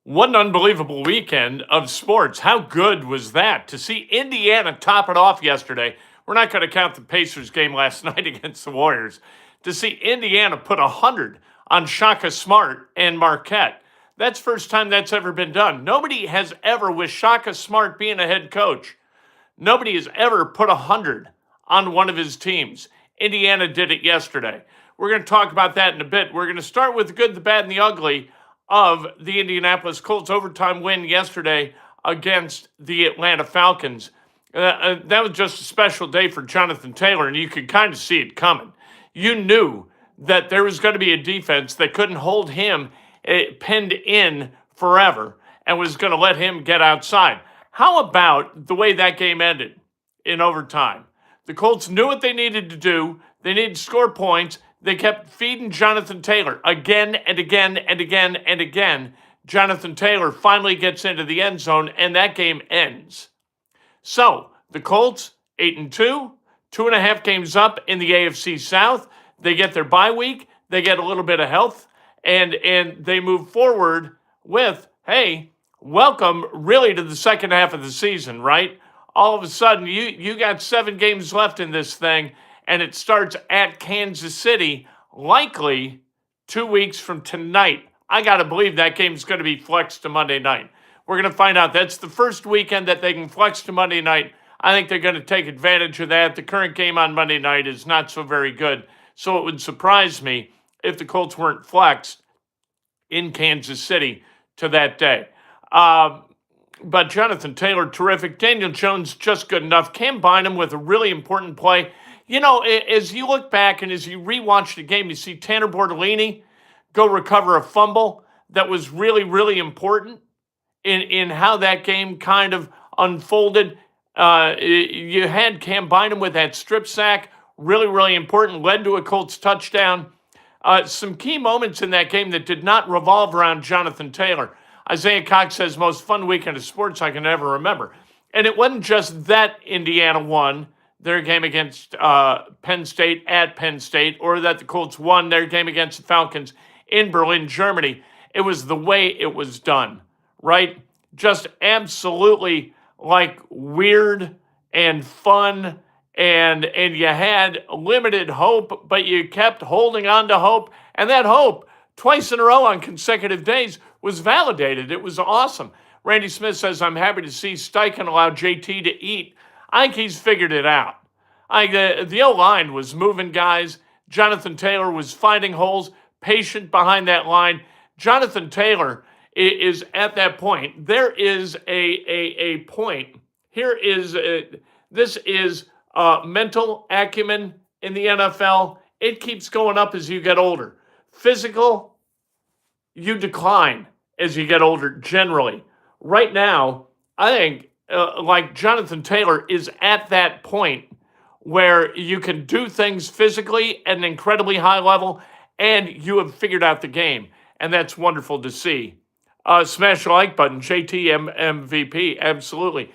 What an unbelievable weekend of sports. How good was that? To see Indiana top it off yesterday. We're not going to count the Pacers game last night against the Warriors. To see Indiana put 100 on Shaka Smart and Marquette. That's first time that's ever been done. Nobody has ever, with Shaka Smart being a head coach, nobody has ever put 100 on one of his teams. Indiana did it yesterday. We're going to talk about that in a bit. We're going to start with the good, the bad, and the ugly of the Indianapolis Colts overtime win yesterday against the Atlanta Falcons. That was just a special day for Johnathan Taylor, and you could kind of see it coming. You knew that there was going to be a defense that couldn't hold him pinned in forever and was going to let him get outside. How about the way that game ended in overtime? The Colts knew what they needed to do. They needed to score points. They kept feeding Johnathan Taylor again and again and again and again. Johnathan Taylor finally gets into the end zone, and that game ends. So the Colts, 8-2, 2.5 games up in the AFC South. They get their bye week. They get a little bit of health, and they move forward with, hey, welcome really to the second half of the season, right? All of a sudden, you got 7 games left in this thing, and it starts at Kansas City, likely 2 weeks from tonight. I got to believe that game's going to be flexed to Monday night. We're going to find out. That's the first weekend that they can flex to Monday night. I think they're going to take advantage of that. The current game on Monday night is not so very good, so it would surprise me if the Colts weren't flexed in Kansas City to that day. But Johnathan Taylor, terrific. Daniel Jones, just good enough. Cam Bynum with a really important play. You know, as you look back and as you rewatch the game, you see Tanner Bortolini go recover a fumble that was really, really important in how that game kind of unfolded. You had Cam Bynum with that strip sack, really, really important, led to a Colts touchdown. Some key moments in that game that did not revolve around Johnathan Taylor. Isaiah Cox says, most fun weekend of sports I can ever remember. And it wasn't just that Indiana won their game against Penn State at Penn State, or that the Colts won their game against the Falcons in Berlin, Germany. It was the way it was done, right? Just absolutely like weird and fun, and you had limited hope, but you kept holding on to hope, and that hope, twice in a row on consecutive days, was validated. It was awesome. Randy Smith says, I'm happy to see Steichen allow JT to eat. I think he's figured it out. The O-line was moving guys. Johnathan Taylor was finding holes, patient behind that line. Johnathan Taylor is at that point. There is a point. This is mental acumen in the NFL. It keeps going up as you get older. Physical, you decline as you get older generally. Right now, I think like Johnathan Taylor is at that point where you can do things physically at an incredibly high level and you have figured out the game. And that's wonderful to see. Smash the like button, JT MVP, absolutely.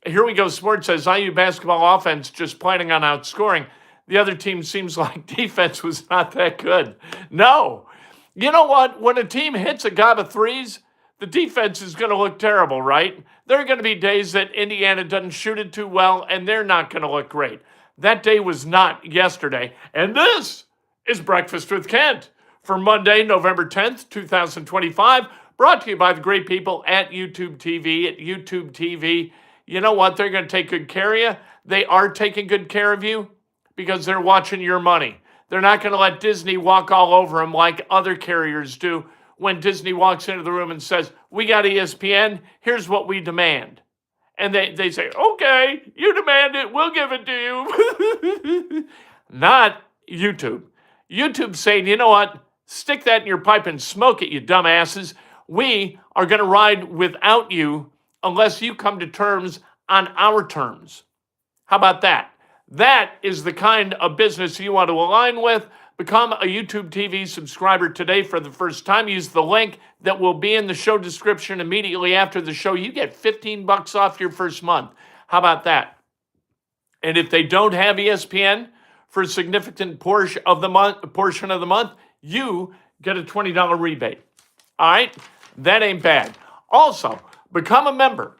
Here we go, Sports says, IU basketball offense just planning on outscoring. The other team seems like defense was not that good. No. You know what? When a team hits a gob of threes, the defense is going to look terrible, right? There are going to be days that Indiana doesn't shoot it too well, and they're not going to look great. That day was not yesterday. And this is Breakfast with Kent for Monday, November 10th, 2025, brought to you by the great people at YouTube TV. At YouTube TV, you know what? They're going to take good care of you. They are taking good care of you because they're watching your money. They're not going to let Disney walk all over them like other carriers do when Disney walks into the room and says, we got ESPN, here's what we demand. And they say, okay, you demand it, we'll give it to you. Not YouTube. YouTube saying, you know what, stick that in your pipe and smoke it, you dumbasses. We are going to ride without you unless you come to terms on our terms. How about that? That is the kind of business you want to align with. Become a YouTube TV subscriber today for the first time. Use the link that will be in the show description immediately after the show. You get $15 off your first month. How about that? And if they don't have ESPN for a significant portion of the month, you get a $20 rebate. All right? That ain't bad. Also, become a member.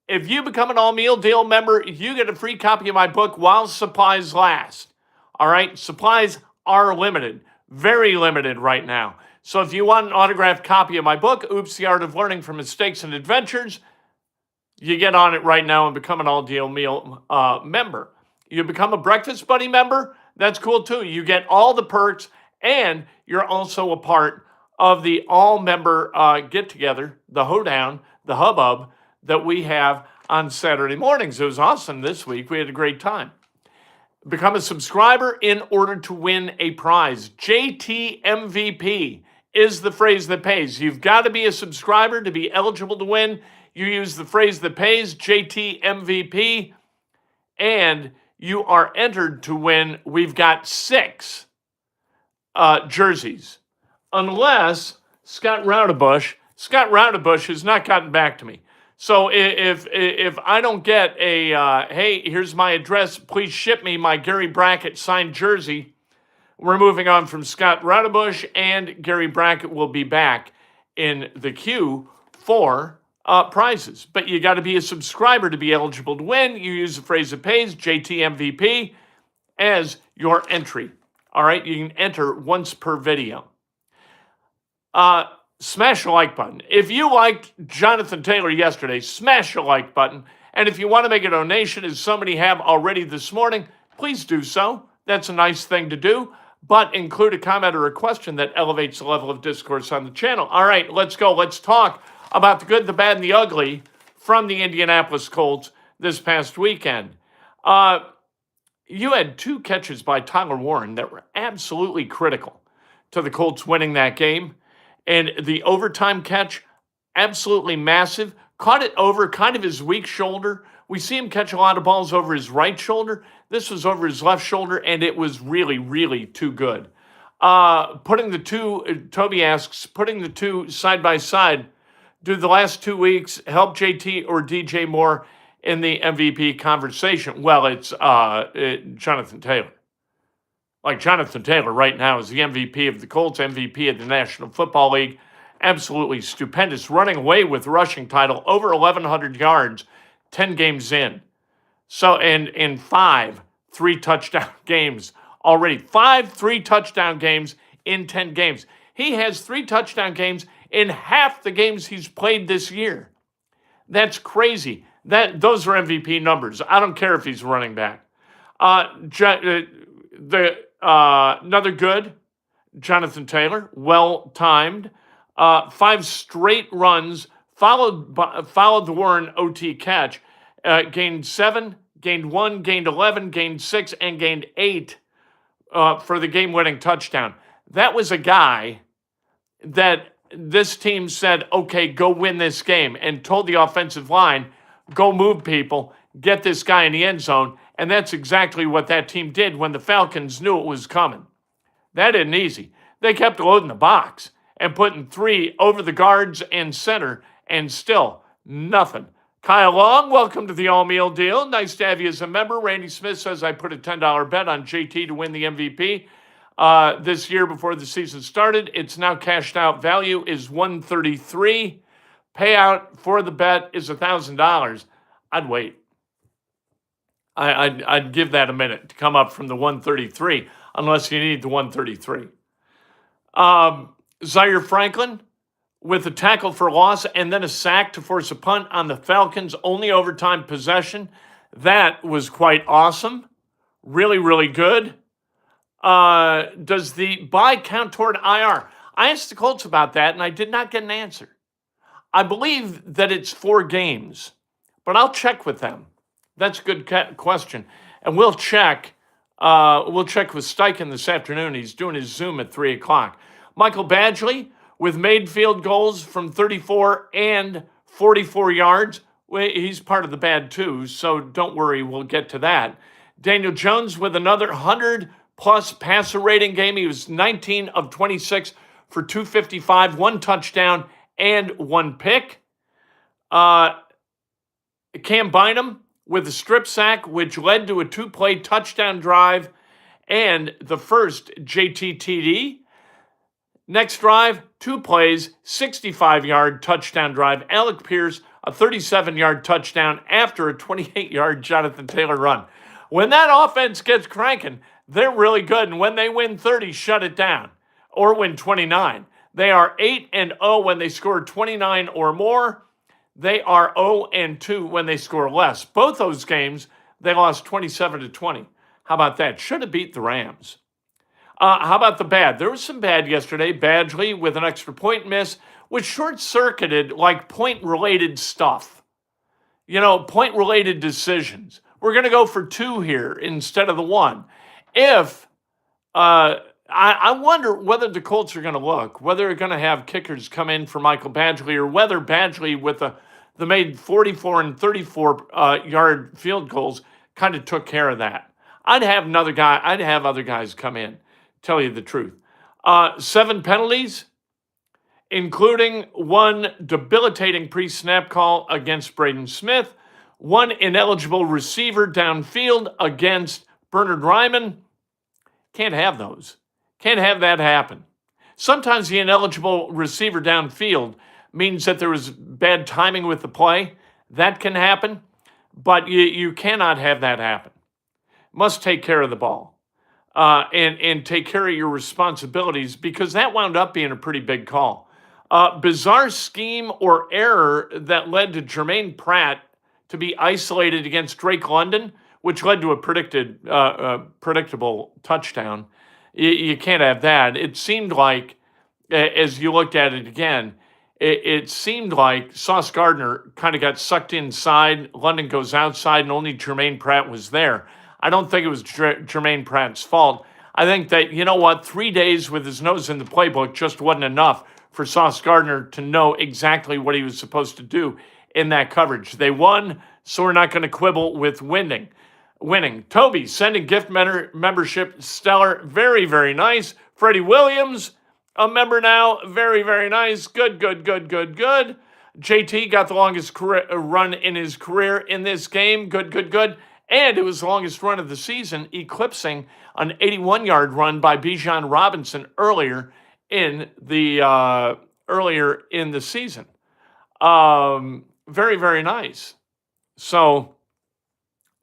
If you become an all-meal deal member, you get a free copy of my book while supplies last. All right? Supplies are limited, very limited right now. So if you want an autographed copy of my book, Oops, the Art of Learning from Mistakes and Adventures, you get on it right now and become an all-deal meal member. You become a Breakfast Buddy member, that's cool too. You get all the perks, and you're also a part of the all-member get-together, the hoedown, the hubbub that we have on Saturday mornings. It was awesome this week. We had a great time. Become a subscriber in order to win a prize. JTMVP is the phrase that pays. You've got to be a subscriber to be eligible to win. You use the phrase that pays, JTMVP, and you are entered to win. We've got 6 jerseys, unless Scott Roudabush has not gotten back to me. So if I don't get a, hey, here's my address, please ship me my Gary Brackett signed jersey, we're moving on from Scott Roudabush, and Gary Brackett will be back in the queue for prizes. But you got to be a subscriber to be eligible to win. You use the phrase that pays, JTMVP, as your entry. All right, you can enter once per video. Smash the like button. If you liked Johnathan Taylor yesterday, smash the like button. And if you want to make a donation, as so many have already this morning, please do so. That's a nice thing to do. But include a comment or a question that elevates the level of discourse on the channel. All right, let's go. Let's talk about the good, the bad, and the ugly from the Indianapolis Colts this past weekend. You had 2 catches by Tyler Warren that were absolutely critical to the Colts winning that game. And the overtime catch, absolutely massive. Caught it over kind of his weak shoulder. We see him catch a lot of balls over his right shoulder. This was over his left shoulder, and it was really, really too good. Putting the two, Toby asks, putting the two side by side, do the last 2 weeks help JT or DJ more in the MVP conversation? Well, it's Johnathan Taylor. Like Johnathan Taylor right now is the MVP of the Colts, MVP of the National Football League. Absolutely stupendous. Running away with rushing title, over 1,100 yards, 10 games in. So, and in 5 3-touchdown games already. 5 3-touchdown games in 10 games. He has 3 touchdown games in half the games he's played this year. That's crazy. Those are MVP numbers. I don't care if he's running back. Another good, Johnathan Taylor, well-timed. 5 straight runs, followed the Warren OT catch. Gained 7, gained 1, gained 11, gained 6, and gained 8 for the game-winning touchdown. That was a guy that this team said, okay, go win this game, and told the offensive line, go move people, get this guy in the end zone. And that's exactly what that team did when the Falcons knew it was coming. That isn't easy. They kept loading the box and putting 3 over the guards and center, and still nothing. Kyle Long, welcome to the all-meal deal. Nice to have you as a member. Randy Smith says, I put a $10 bet on JT to win the MVP this year before the season started. It's now cashed out. Value is $133. Payout for the bet is $1,000. I'd wait. I'd give that a minute to come up from the 133, unless you need the 133. Zaire Franklin with a tackle for loss and then a sack to force a punt on the Falcons' only overtime possession. That was quite awesome. Really, really good. Does the bye count toward IR? I asked the Colts about that, and I did not get an answer. I believe that it's 4 games, but I'll check with them. That's a good question. And we'll check with Steichen this afternoon. He's doing his Zoom at 3 o'clock. Michael Badgley with made field goals from 34 and 44 yards. He's part of the bad too, so don't worry, we'll get to that. Daniel Jones with another 100-plus passer rating game. He was 19 of 26 for 255, 1 touchdown, and 1 pick. Cam Bynum with a strip sack, which led to a 2-play touchdown drive and the first JT TD. Next drive, 2 plays, 65-yard touchdown drive. Alec Pierce, a 37-yard touchdown after a 28-yard Johnathan Taylor run. When that offense gets cranking, they're really good. And when they win 30, shut it down. Or win 29. They are 8-0 when they score 29 or more. They are 0-2 when they score less. Both those games, they lost 27-20. How about that? Should have beat the Rams. How about the bad? There was some bad yesterday. Badgley with an extra point miss, which short-circuited like point-related stuff. Point-related decisions. We're going to go for 2 here instead of the 1. I wonder whether the Colts are going to look, whether they're going to have kickers come in for Michael Badgley, or whether Badgley with the made 44 and 34-yard field goals kind of took care of that. I'd have other guys come in, tell you the truth. 7 penalties, including 1 debilitating pre-snap call against Braden Smith, 1 ineligible receiver downfield against Bernard Ryman. Can't have those. Can't have that happen. Sometimes the ineligible receiver downfield means that there was bad timing with the play. That can happen, but you cannot have that happen. Must take care of the ball and take care of your responsibilities, because that wound up being a pretty big call. Bizarre scheme or error that led to Jermaine Pratt to be isolated against Drake London, which led to a predictable touchdown. You can't have that. It seemed like, as you looked at it again, it seemed like Sauce Gardner kind of got sucked inside. London goes outside, and only Jermaine Pratt was there. I don't think it was Jermaine Pratt's fault. I think that, 3 days with his nose in the playbook just wasn't enough for Sauce Gardner to know exactly what he was supposed to do in that coverage. They won, so we're not going to quibble with winning. Toby sending gift membership, stellar, very, very nice. Freddie Williams, a member now, very, very nice. Good. JT got the longest run in his career in this game. Good. And it was the longest run of the season, eclipsing an 81-yard run by Bijan Robinson earlier in the season. Very, very nice. So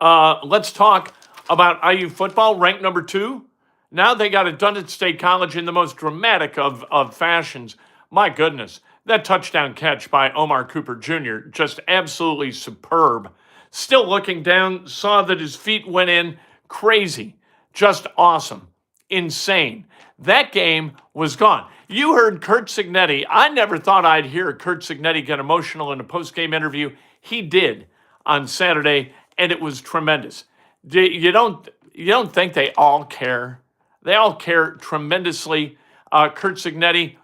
let's talk about IU football, ranked number 2. Now they got it done at State College in the most dramatic of fashions. My goodness, that touchdown catch by Omar Cooper Jr., just absolutely superb. Still looking down, saw that his feet went in. Crazy. Just awesome. Insane. That game was gone. You heard Curt Cignetti. I never thought I'd hear Curt Cignetti get emotional in a post-game interview. He did on Saturday, and it was tremendous. You don't think they all care? They all care tremendously. Curt Cignetti,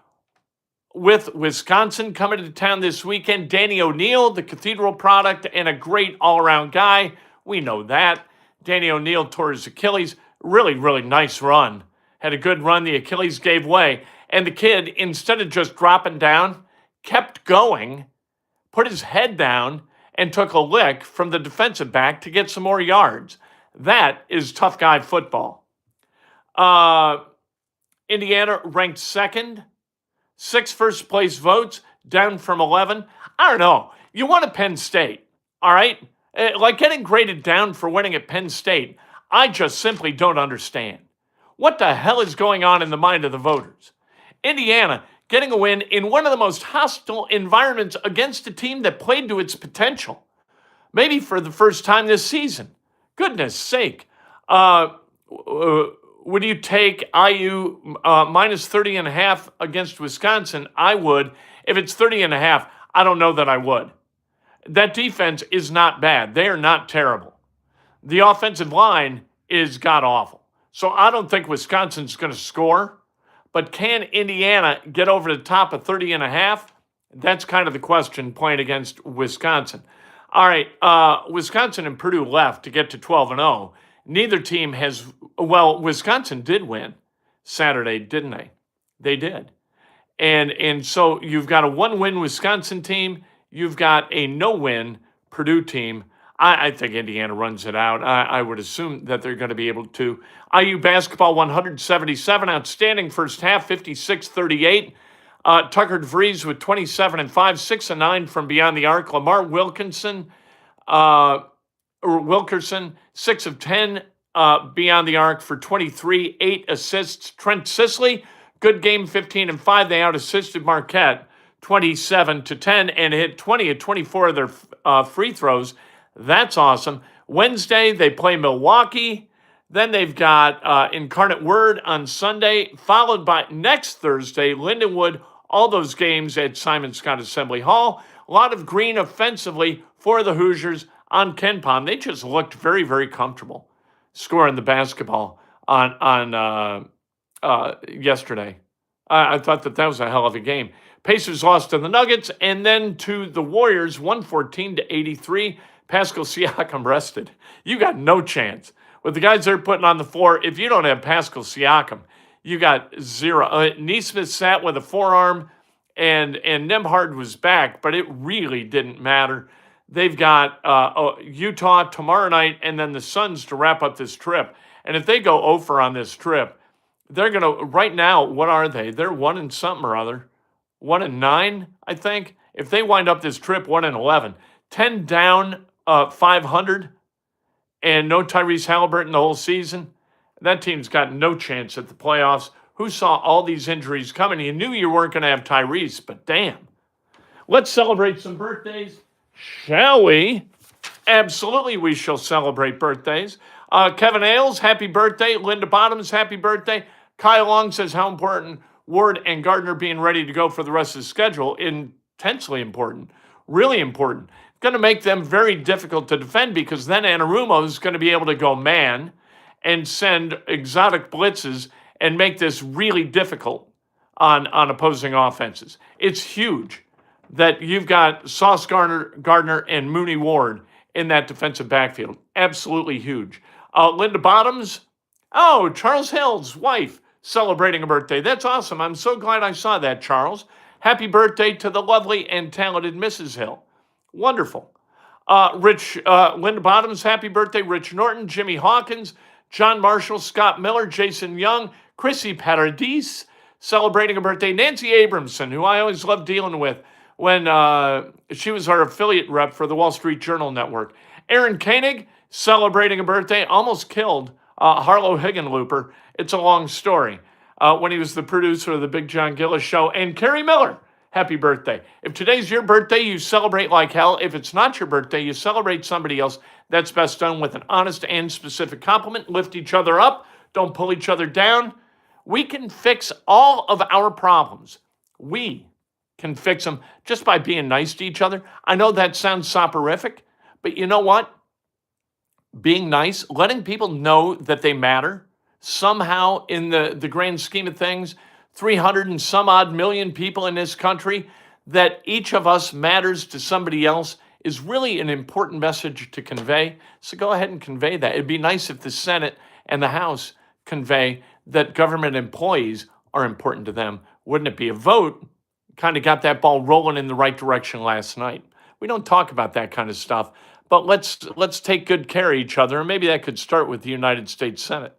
with Wisconsin coming to town this weekend. Danny O'Neal, the Cathedral product, and a great all-around guy. We know that. Danny O'Neal tore his Achilles. Really, really nice run. Had a good run. The Achilles gave way. And the kid, instead of just dropping down, kept going, put his head down, and took a lick from the defensive back to get some more yards. That is tough guy football. Indiana ranked 2nd. 6 first-place votes, down from 11. I don't know. You won at Penn State, all right? Like getting graded down for winning at Penn State, I just simply don't understand. What the hell is going on in the mind of the voters? Indiana getting a win in one of the most hostile environments against a team that played to its potential, maybe for the first time this season. Goodness sake. Would you take IU minus 30.5 against Wisconsin? I would. If it's 30.5, I don't know that I would. That defense is not bad. They are not terrible. The offensive line is god-awful. So I don't think Wisconsin's going to score. But can Indiana get over the top of 30.5? That's kind of the question playing against Wisconsin. All right, Wisconsin and Purdue left to get to 12-0. Neither team has, Wisconsin did win Saturday, didn't they? They did. And so you've got a 1-win Wisconsin team. You've got a no-win Purdue team. I think Indiana runs it out. I would assume that they're going to be able to. IU basketball 177, outstanding first half, 56-38. Tucker DeVries with 27 and 5, 6 and 9 from beyond the arc. Lamar Wilkinson, Wilkerson, 6 of 10 beyond the arc for 23, 8 assists. Trent Sisley, good game, 15 and 5. They out-assisted Marquette 27-10 and hit 20 of 24 of their free throws. That's awesome. Wednesday, they play Milwaukee. Then they've got Incarnate Word on Sunday, followed by next Thursday, Lindenwood. All those games at Simon Scott Assembly Hall. A lot of green offensively for the Hoosiers on Ken Pom. They just looked very, very comfortable scoring the basketball on yesterday. I thought that was a hell of a game. Pacers lost to the Nuggets and then to the Warriors, 114-83. Pascal Siakam rested. You got no chance. With the guys they're putting on the floor, if you don't have Pascal Siakam, you got zero. Nesmith sat with a forearm, and Nembhard was back, but it really didn't matter. They've got Utah tomorrow night and then the Suns to wrap up this trip. And if they go over on this trip, they're going to, right now, what are they? They're 1 and something or other. 1 and 9, I think. If they wind up this trip 1 and 11, 10 down, 500, and no Tyrese Halliburton the whole season, that team's got no chance at the playoffs. Who saw all these injuries coming? You knew you weren't going to have Tyrese, but damn. Let's celebrate some birthdays, shall we? Absolutely, we shall celebrate birthdays. Kevin Ailes, happy birthday. Linda Bottoms, happy birthday. Kyle Long says how important Ward and Gardner being ready to go for the rest of the schedule. Intensely important. Really important. Going to make them very difficult to defend because then Anarumo is going to be able to go man and send exotic blitzes and make this really difficult on opposing offenses. It's huge that you've got Sauce Gardner and Mooney Ward in that defensive backfield. Absolutely huge. Linda Bottoms, Charles Hill's wife celebrating a birthday. That's awesome. I'm so glad I saw that, Charles. Happy birthday to the lovely and talented Mrs. Hill. Wonderful. Linda Bottoms, happy birthday. Rich Norton, Jimmy Hawkins, John Marshall, Scott Miller, Jason Young, Chrissy Paradis, celebrating a birthday. Nancy Abramson, who I always loved dealing with when she was our affiliate rep for the Wall Street Journal Network. Aaron Koenig, celebrating a birthday, almost killed Harlow Higginlooper. It's a long story. When he was the producer of the Big John Gillis Show. And Carrie Miller, happy birthday. If today's your birthday, you celebrate like hell. If it's not your birthday, you celebrate somebody else. That's best done with an honest and specific compliment. Lift each other up. Don't pull each other down. We can fix all of our problems. We can fix them just by being nice to each other. I know that sounds soporific, but you know what? Being nice, letting people know that they matter, somehow in the grand scheme of things, 300 and some odd million people in this country, that each of us matters to somebody else is really an important message to convey. So go ahead and convey that. It'd be nice if the Senate and the House convey that government employees are important to them. Wouldn't it be a vote? Kind of got that ball rolling in the right direction last night. We don't talk about that kind of stuff, but let's take good care of each other, and maybe that could start with the United States Senate.